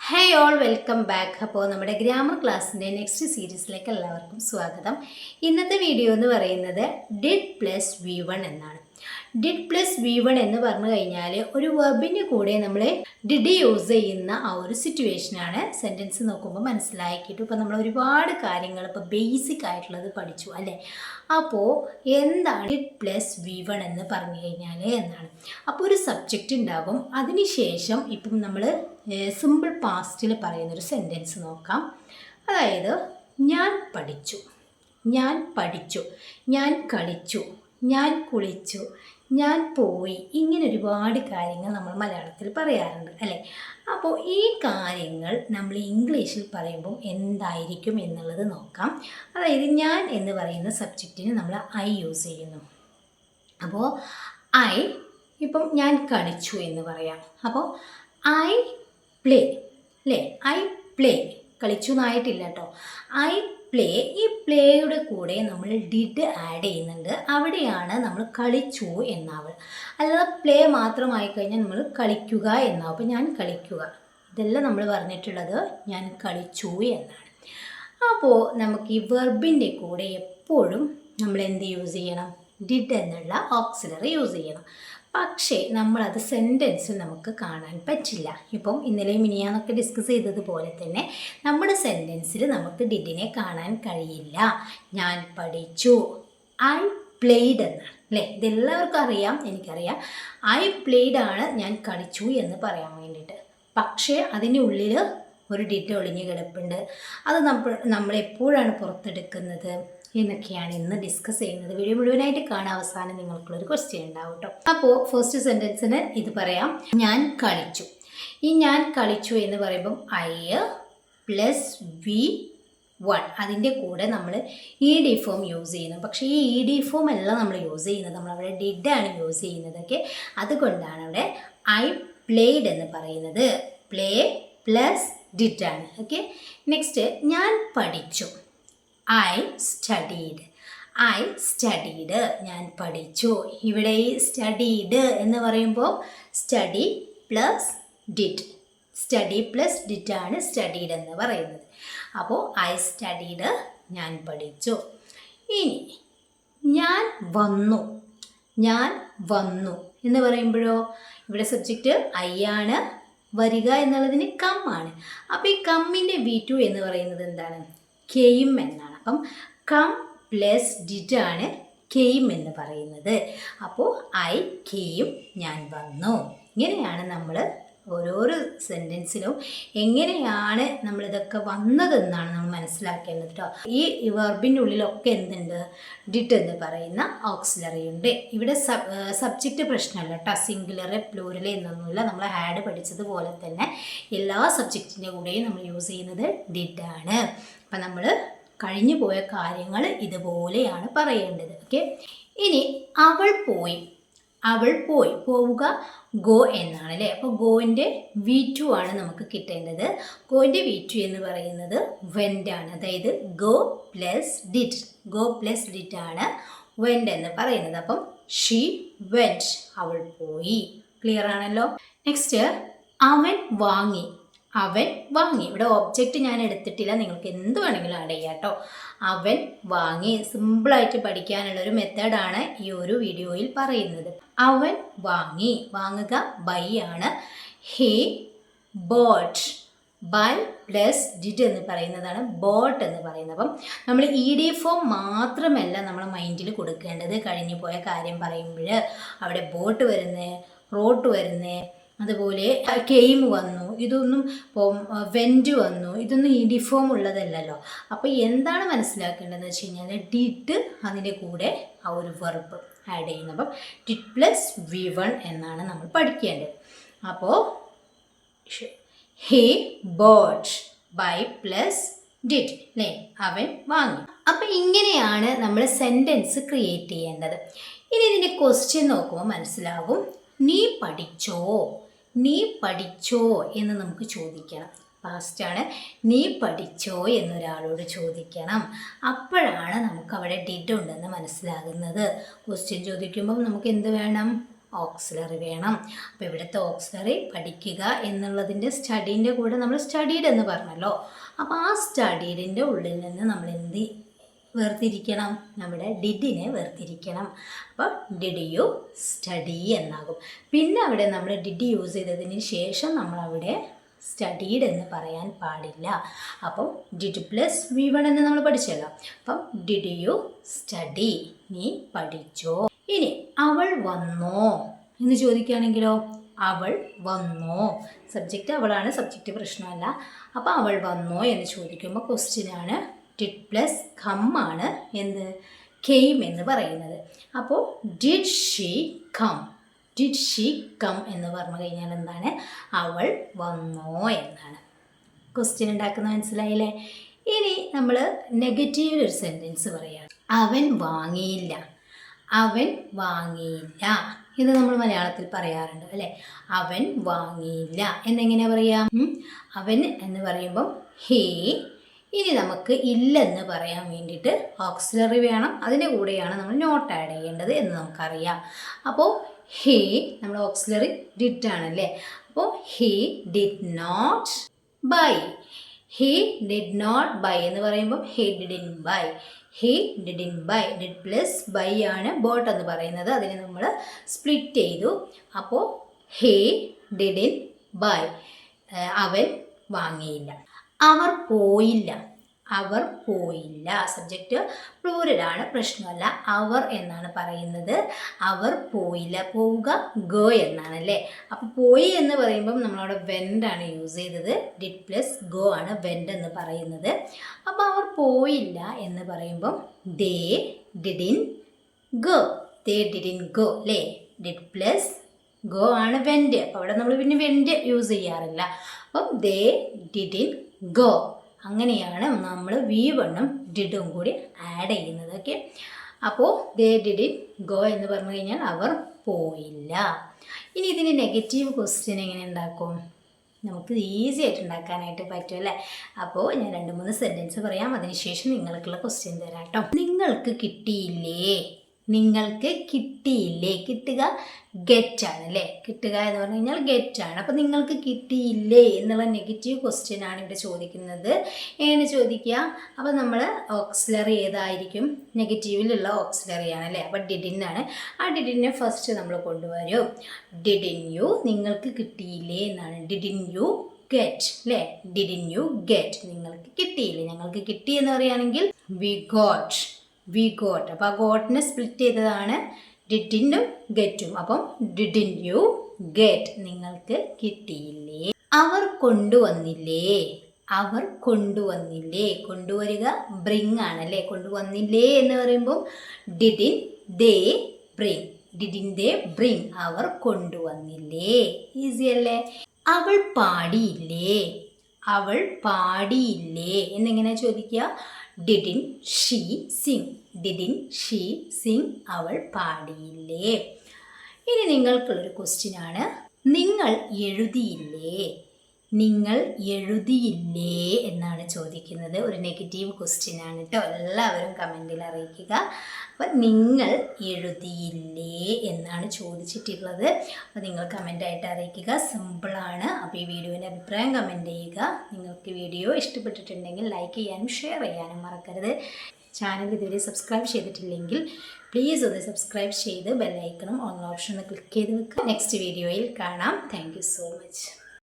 Hey all welcome back. അപ്പോൾ നമ്മുടെ grammar ക്ലാസ്സിൻ്റെ നെക്സ്റ്റ് സീരീസിലേക്ക് എല്ലാവർക്കും സ്വാഗതം. ഇന്നത്തെ വീഡിയോ എന്ന് പറയുന്നത് ഡിഡ് പ്ലസ് V1 എന്നാണ്. ഡിഡ് പ്ലസ് V1 എന്ന് പറഞ്ഞു കഴിഞ്ഞാൽ ഒരു വെർബിൻ്റെ കൂടെ നമ്മൾ ഡിഡ് യൂസ് ചെയ്യുന്ന ആ ഒരു സിറ്റുവേഷനാണ്. സെൻറ്റൻസ് നോക്കുമ്പോൾ മനസ്സിലാക്കിയിട്ടു. ഇപ്പോൾ നമ്മൾ ഒരുപാട് കാര്യങ്ങൾ ഇപ്പോൾ ബേസിക് ആയിട്ടുള്ളത് പഠിച്ചു അല്ലേ. അപ്പോൾ എന്താണ് ഡിഡ് പ്ലസ് V1 എന്ന് പറഞ്ഞു കഴിഞ്ഞാൽ എന്നാണ്. അപ്പോൾ ഒരു സബ്ജക്റ്റ് ഉണ്ടാകും. അതിനുശേഷം ഇപ്പം നമ്മൾ സിമ്പിൾ പാസ്റ്റിൽ പറയുന്നൊരു സെൻറ്റൻസ് നോക്കാം. അതായത് ഞാൻ പഠിച്ചു, ഞാൻ പഠിച്ചു, ഞാൻ കളിച്ചു, ഞാൻ കുളിച്ചു, ഞാൻ പോയി, ഇങ്ങനെ ഒരുപാട് കാര്യങ്ങൾ നമ്മൾ മലയാളത്തിൽ പറയാറുണ്ട് അല്ലേ. അപ്പോൾ ഈ കാര്യങ്ങൾ നമ്മൾ ഇംഗ്ലീഷിൽ പറയുമ്പോൾ എന്തായിരിക്കും എന്നുള്ളത് നോക്കാം. അതായത് ഞാൻ എന്ന് പറയുന്ന സബ്ജക്റ്റിന് നമ്മൾ ഐ യൂസ് ചെയ്യുന്നു. അപ്പോൾ ഐ ഇപ്പം ഞാൻ കളിച്ചു എന്ന് പറയാം. അപ്പോൾ ഐ പ്ലേ അല്ലേ. ഐ പ്ലേ കളിച്ചു എന്നായിട്ടില്ല കേട്ടോ. ഐ പ്ലേ, ഈ പ്ലേയുടെ കൂടെ നമ്മൾ ഡിഡ് ആഡ് ചെയ്യുന്നുണ്ട്. അവിടെയാണ് നമ്മൾ കളിച്ചു എന്നാവുക. അല്ലാതെ പ്ലേ മാത്രമായി കഴിഞ്ഞാൽ നമ്മൾ കളിക്കുക എന്നാവും. അപ്പോൾ ഞാൻ കളിക്കുക, ഇതെല്ലാം നമ്മൾ പറഞ്ഞിട്ടുള്ളത് ഞാൻ കളിച്ചു എന്നാണ്. അപ്പോൾ നമുക്ക് ഈ വെർബിൻ്റെ കൂടെ എപ്പോഴും നമ്മൾ എന്ത് യൂസ് ചെയ്യണം? ഡിഡ് എന്നുള്ള ഓക്സിലറി യൂസ് ചെയ്യണം. പക്ഷേ നമ്മളത് സെൻറ്റൻസിൽ നമുക്ക് കാണാൻ പറ്റില്ല. ഇപ്പം ഇന്നലെയും മിനിയാന്നൊക്കെ ഡിസ്കസ് ചെയ്തതുപോലെ തന്നെ നമ്മുടെ സെൻറ്റൻസിൽ നമുക്ക് ഡിഡിനെ കാണാൻ കഴിയില്ല. ഞാൻ പഠിച്ചു, ഐ പ്ലേഡ് എന്നാണ് അല്ലേ. ഇതെല്ലാവർക്കും അറിയാം, എനിക്കറിയാം. ഐ പ്ലേഡ് ആണ് ഞാൻ കളിച്ചു എന്ന് പറയാൻ വേണ്ടിയിട്ട്. പക്ഷേ അതിനുള്ളിൽ ഒരു ഡിഡ് ഒളിഞ്ഞ് കിടപ്പുണ്ട്. അത് നമ്മളെപ്പോഴാണ് പുറത്തെടുക്കുന്നത് എന്നൊക്കെയാണ് ഇന്ന് ഡിസ്കസ് ചെയ്യുന്നത്. വീഡിയോ മുഴുവനായിട്ട് കാണാൻ അവസാനം നിങ്ങൾക്കുള്ളൊരു ക്വസ്റ്റ്യൻ ഉണ്ടാവും കേട്ടോ. അപ്പോൾ ഫസ്റ്റ് സെൻറ്റൻസിന് ഇത് പറയാം, ഞാൻ കളിച്ചു. ഈ ഞാൻ കളിച്ചു എന്ന് പറയുമ്പം ഐ പ്ലസ് V1 അതിൻ്റെ കൂടെ നമ്മൾ ഇ ഡി ഫോം യൂസ് ചെയ്യുന്നു. പക്ഷേ ഈ ഇ ഡി ഫോം അല്ല നമ്മൾ യൂസ് ചെയ്യുന്നത്, നമ്മളവിടെ ഡിഡാണ് യൂസ് ചെയ്യുന്നത്. ഓക്കെ, അതുകൊണ്ടാണ് അവിടെ ഐ പ്ലേഡ് എന്ന് പറയുന്നത്. പ്ലേ പ്ലസ് ഡിഡാണ്. ഓക്കെ, നെക്സ്റ്റ് ഞാൻ പഠിച്ചു. ഐ സ്റ്റഡീഡ്, ഐ സ്റ്റഡീഡ് ഞാൻ പഠിച്ചു. ഇവിടെ ഈ സ്റ്റഡീഡ് എന്ന് പറയുമ്പോൾ study plus did, study plus ഡിഡാണ് സ്റ്റഡീഡ് എന്ന് പറയുന്നത്. അപ്പോൾ ഐ സ്റ്റഡീഡ് ഞാൻ പഠിച്ചു. ഇനി ഞാൻ വന്നു, ഞാൻ വന്നു എന്ന് പറയുമ്പോഴോ ഇവിടെ സബ്ജക്റ്റ് ഐ ആണ്, വരിക എന്നുള്ളതിന് കം ആണ്. അപ്പോൾ ഈ കമ്മിൻ്റെ V2 എന്ന് പറയുന്നത് എന്താണ്? കെയിം എന്നാണ്. അപ്പം കം പ്ലസ് ഡിഡാണ് കെയിം എന്ന് പറയുന്നത്. അപ്പോൾ ഐ കെയിം ഞാൻ വന്നു. ഇങ്ങനെയാണ് നമ്മൾ ഓരോരോ സെൻറ്റൻസിലും എങ്ങനെയാണ് നമ്മളിതൊക്കെ വന്നതെന്നാണ് നമ്മൾ മനസ്സിലാക്കേണ്ടത് കേട്ടോ. ഈ വെർബിൻ്റെ ഉള്ളിലൊക്കെ എന്തുണ്ട്? ഡിഡ് എന്ന് പറയുന്ന ഓക്സിലറി ഉണ്ട്. ഇവിടെ സബ്ജക്റ്റ് പ്രശ്നമല്ല കേട്ടോ. സിംഗുലർ പ്ലൂറൽ എന്നൊന്നുമില്ല. നമ്മൾ ആഡ് പഠിച്ചതുപോലെ തന്നെ എല്ലാ സബ്ജക്റ്റിൻ്റെ കൂടെയും നമ്മൾ യൂസ് ചെയ്യുന്നത് ഡിഡാണ്. അപ്പം നമ്മൾ കഴിഞ്ഞു പോയ കാര്യങ്ങൾ ഇതുപോലെയാണ് പറയേണ്ടത്. ഓക്കെ, ഇനി അവൾ പോയി, അവൾ പോയി, പോവുക ഗോ എന്നാണ് അല്ലേ. അപ്പോൾ ഗോയിൻ്റെ V2 ആണ് നമുക്ക് കിട്ടേണ്ടത്. ഗോയിൻ്റെ V2 എന്ന് പറയുന്നത് വെൻ്റ് ആണ്. അതായത് go plus did, go plus did ആണ് വെൻ്റ് എന്ന് പറയുന്നത്. അപ്പം ഷീ വെൻറ്റ്, അവൾ പോയി. ക്ലിയർ ആണല്ലോ. നെക്സ്റ്റ് അവൻ വാങ്ങി, അവൻ വാങ്ങി. ഇവിടെ ഒബ്ജക്റ്റ് ഞാൻ എടുത്തിട്ടില്ല, നിങ്ങൾക്ക് എന്ത് വേണമെങ്കിലും ആഡ് ചെയ്യാം കേട്ടോ. അവൻ വാങ്ങി സിമ്പിളായിട്ട് പഠിക്കാനുള്ളൊരു മെത്തേഡാണ് ഈ ഒരു വീഡിയോയിൽ പറയുന്നത്. അവൻ വാങ്ങി, വാങ്ങുക ബൈ ആണ്. He bought, buy plus did എന്ന് പറയുന്നതാണ് ബോട്ട് എന്ന് പറയുന്നത്. അപ്പം നമ്മൾ ഇ ഡി ഫോം മാത്രമല്ല നമ്മൾ മൈൻഡിൽ കൊടുക്കേണ്ടത്. കഴിഞ്ഞു പോയ കാര്യം പറയുമ്പോൾ അവിടെ ബോട്ട് വരുന്നേ, റോട്ട് വരുന്നേ, അതുപോലെ കെയിം വന്നു, ഇതൊന്നും ഇപ്പോൾ വെൻറ്റ് വന്നു, ഇതൊന്നും ഇ ഡി ഫോം ഉള്ളതല്ലല്ലോ. അപ്പോൾ എന്താണ് മനസ്സിലാക്കേണ്ടതെന്ന് വെച്ച് കഴിഞ്ഞാൽ ഡിഡ് അതിൻ്റെ കൂടെ ആ ഒരു വെർബ് ആഡ് ചെയ്യുന്നു. അപ്പം ഡിഡ് പ്ലസ് V1 എന്നാണ് നമ്മൾ പഠിക്കേണ്ടത്. അപ്പോൾ he bought buy plus did അല്ലേ, അവൻ വാങ്ങി. അപ്പം ഇങ്ങനെയാണ് നമ്മൾ സെൻറ്റൻസ് ക്രിയേറ്റ് ചെയ്യേണ്ടത്. ഇനി ഇതിൻ്റെ ക്വസ്റ്റ്യൻ നോക്കുമ്പോൾ മനസ്സിലാകും. നീ പഠിച്ചോ, നീ പഠിച്ചോ എന്ന് നമുക്ക് ചോദിക്കണം. പാസ്റ്റാണ്. നീ പഠിച്ചോ എന്നൊരാളോട് ചോദിക്കണം. അപ്പോഴാണ് നമുക്ക് അവിടെ ഡിഡ് ഉണ്ടെന്ന് മനസ്സിലാകുന്നത്. ക്വസ്റ്റ്യൻ ചോദിക്കുമ്പം നമുക്ക് എന്ത് വേണം? ഓക്സിലറി വേണം. അപ്പോൾ ഇവിടുത്തെ ഓക്സിലറി പഠിക്കുക എന്നുള്ളതിൻ്റെ സ്റ്റഡീൻ്റെ കൂടെ നമ്മൾ സ്റ്റഡീഡ് എന്ന് പറഞ്ഞല്ലോ. അപ്പോൾ ആ സ്റ്റഡീഡിൻ്റെ ഉള്ളിൽ നിന്ന് നമ്മൾ എന്ത് വേർതിരിക്കണം? നമ്മുടെ ഡിഡിനെ വേർതിരിക്കണം. അപ്പോൾ ഡിഡ് യു സ്റ്റഡി എന്നാകും. പിന്നെ അവിടെ നമ്മൾ ഡിഡ് യൂസ് ചെയ്തതിന് ശേഷം നമ്മളവിടെ സ്റ്റഡീഡ് എന്ന് പറയാൻ പാടില്ല. അപ്പം ഡിഡ് പ്ലസ് V1 എന്ന് നമ്മൾ പഠിച്ചല്ലോ. അപ്പം ഡിഡ് യു സ്റ്റഡി, നീ പഠിച്ചോ. ഇനി അവൾ വന്നോ എന്ന് ചോദിക്കുകയാണെങ്കിലോ, അവൾ വന്നോ. സബ്ജക്റ്റ് അവളാണ്, സബ്ജക്റ്റ് പ്രശ്നമല്ല. അപ്പോൾ അവൾ വന്നോ എന്ന് ചോദിക്കുമ്പോൾ ക്വസ്റ്റ്യനാണ്. ഡിഡ് പ്ലസ് കം ആണ് എന്ത്? കെയിം എന്ന് പറയുന്നത്. അപ്പോൾ did she come, did she come എന്ന് പറഞ്ഞു കഴിഞ്ഞാൽ എന്താണ്? അവൾ വന്നോ എന്നാണ്. ക്വസ്റ്റ്യൻ ഉണ്ടാക്കുന്നത് മനസ്സിലായില്ലേ? ഇനി നമ്മൾ നെഗറ്റീവ് ഒരു സെൻറ്റൻസ് പറയുകയാണ്. അവൻ വാങ്ങിയില്ല, അവൻ വാങ്ങിയില്ല ഇത് നമ്മൾ മലയാളത്തിൽ പറയാറുണ്ട് അല്ലേ? അവൻ വാങ്ങിയില്ല എന്നെങ്ങനെയാണ് പറയാം? അവൻ എന്ന് പറയുമ്പം ഹേ. ഇനി നമുക്ക് ഇല്ലെന്ന് പറയാൻ വേണ്ടിയിട്ട് ഓക്സിലറി വേണം. അതിൻ്റെ കൂടെയാണ് നമ്മൾ നോട്ട് ആഡ് ചെയ്യേണ്ടത് എന്ന് നമുക്കറിയാം. അപ്പോൾ ഹേ നമ്മൾ ഓക്സിലറി ഡിഡ് ആണല്ലേ. അപ്പോൾ he did not buy. He did not buy എന്ന് പറയുമ്പോൾ he didn't buy. He didn't buy. Did plus buy ആണ് ബോട്ട് എന്ന് പറയുന്നത്. അതിനെ നമ്മൾ സ്പ്ലിറ്റ് ചെയ്തു. അപ്പോൾ ഹേ ഡിഡിൻ ബൈ. അവൻ വാങ്ങിയില്ല. അവർ പോയില്ല, അവർ പോയില്ല. സബ്ജക്റ്റ് പ്ലൂരലാണ്, പ്രശ്നമല്ല. അവർ എന്നാണ് പറയുന്നത്. അവർ പോയില്ല. പോവുക ഗോ എന്നാണല്ലേ. അപ്പോൾ പോയി എന്ന് പറയുമ്പം നമ്മളവിടെ വെൻ്റാണ് യൂസ് ചെയ്തത്. ഡിഡ് പ്ലസ് ഗോ ആണ് വെൻ്റ് എന്ന് പറയുന്നത്. അപ്പോൾ അവർ പോയില്ല എന്ന് പറയുമ്പം they didn't go. They didn't go അല്ലേ. ഡിഡ് പ്ലസ് ഗോ ആണ് വെൻ്റ്. അപ്പോൾ അവിടെ നമ്മൾ പിന്നെ വെൻ്റ് യൂസ് ചെയ്യാറില്ല. അപ്പം ദേ ഡിഡിൻ ഗോ. അങ്ങനെയാണ് നമ്മൾ V1ഉം ഡിഡും കൂടി ആഡ് ചെയ്യുന്നത്. ഓക്കെ. അപ്പോൾ ദേ ഡിഡിൻ ഗോ എന്ന് പറഞ്ഞു കഴിഞ്ഞാൽ അവർ പോയില്ല. ഇനി ഇതിന് നെഗറ്റീവ് ക്വസ്റ്റ്യൻ എങ്ങനെ ഉണ്ടാക്കും? നമുക്ക് ഈസി ആയിട്ട് ഉണ്ടാക്കാനായിട്ട് പറ്റും അല്ലേ? അപ്പോൾ ഞാൻ 2-3 സെൻറ്റൻസ് പറയാം. അതിനുശേഷം നിങ്ങൾക്കുള്ള ക്വസ്റ്റ്യൻ തരാം കേട്ടോ. നിങ്ങൾക്ക് കിട്ടിയില്ലേ, നിങ്ങൾക്ക് കിട്ടിയില്ലേ. കിട്ടുക ഗെറ്റ് ആണ് അല്ലേ. കിട്ടുക എന്ന് പറഞ്ഞു കഴിഞ്ഞാൽ ഗെറ്റ് ആണ്. അപ്പോൾ നിങ്ങൾക്ക് കിട്ടിയില്ലേ എന്നുള്ള നെഗറ്റീവ് ക്വസ്റ്റ്യൻ ആണ് ഇവിടെ ചോദിക്കുന്നത്. എങ്ങനെ ചോദിക്കുക? അപ്പോൾ നമ്മൾ ഓക്സിലറി ഏതായിരിക്കും? നെഗറ്റീവിലുള്ള ഓക്സിലറി ആണല്ലേ. അപ്പോൾ ഡിഡിൻ ആണ്. ആ ഡിഡിനെ ഫസ്റ്റ് നമ്മൾ കൊണ്ടുവരും. ഡിഡിൻ യു, നിങ്ങൾക്ക് കിട്ടിയില്ലേ എന്നാണ്. ഡിഡിൻ യു ഗെറ്റ് അല്ലേ. ഡിഡിൻ യു ഗെറ്റ്, നിങ്ങൾക്ക് കിട്ടിയില്ലേ. ഞങ്ങൾക്ക് കിട്ടി എന്ന് പറയുകയാണെങ്കിൽ വി ഗോട്ട്. We got. അപ്പോൾ ആ ഗോട്ടിനെ സ്പ്ലിറ്റ് ചെയ്തതാണ് ഡിഡിനും ഗെറ്റും. അപ്പം ഡിഡിൻ യു ഗെറ്റ്, നിങ്ങൾക്ക് കിട്ടിയില്ലേ. അവർ കൊണ്ടുവന്നില്ലേ, അവർ കൊണ്ടുവന്നില്ലേ. കൊണ്ടുവരിക ബ്രിങ് ആണല്ലേ. കൊണ്ടുവന്നില്ലേ എന്ന് പറയുമ്പോൾ didn't they bring. Didn't they bring. അവർ കൊണ്ടുവന്നില്ലേ. ഈസി അല്ലേ? അവൾ പാടിയില്ലേ, അവൾ പാടിയില്ലേ എന്നിങ്ങനെ ചോദിക്കുക. Didn't she sing. Didn't she sing. അവൾ പാടിയില്ലേ. ഇനി നിങ്ങൾക്കുള്ളൊരു ക്വസ്റ്റ്യനാണ്. നിങ്ങൾ എഴുതിയില്ലേ, നിങ്ങൾ എഴുതിയില്ലേ എന്നാണ് ചോദിക്കുന്നത്. ഒരു നെഗറ്റീവ് ക്വസ്റ്റ്യൻ ആണ് കേട്ടോ. എല്ലാവരും കമൻറ്റിൽ അറിയിക്കുക. അപ്പം നിങ്ങൾ എഴുതിയില്ലേ എന്നാണ് ചോദിച്ചിട്ടുള്ളത്. അപ്പോൾ നിങ്ങൾ കമൻ്റായിട്ട് അറിയിക്കുക. സിമ്പിളാണ്. അപ്പോൾ ഈ വീഡിയോൻ്റെ അഭിപ്രായം കമൻറ്റ് ചെയ്യുക. നിങ്ങൾക്ക് വീഡിയോ ഇഷ്ടപ്പെട്ടിട്ടുണ്ടെങ്കിൽ ലൈക്ക് ചെയ്യാനും ഷെയർ ചെയ്യാനും മറക്കരുത്. ചാനൽ ഇതുവരെ സബ്സ്ക്രൈബ് ചെയ്തിട്ടില്ലെങ്കിൽ പ്ലീസ് ഒന്ന് സബ്സ്ക്രൈബ് ചെയ്ത് ബെല്ലൈക്കണും ഓൺ ഓപ്ഷൻ ഒന്ന് ക്ലിക്ക് ചെയ്ത് വെക്കുക. നെക്സ്റ്റ് വീഡിയോയിൽ കാണാം. Thank you so much.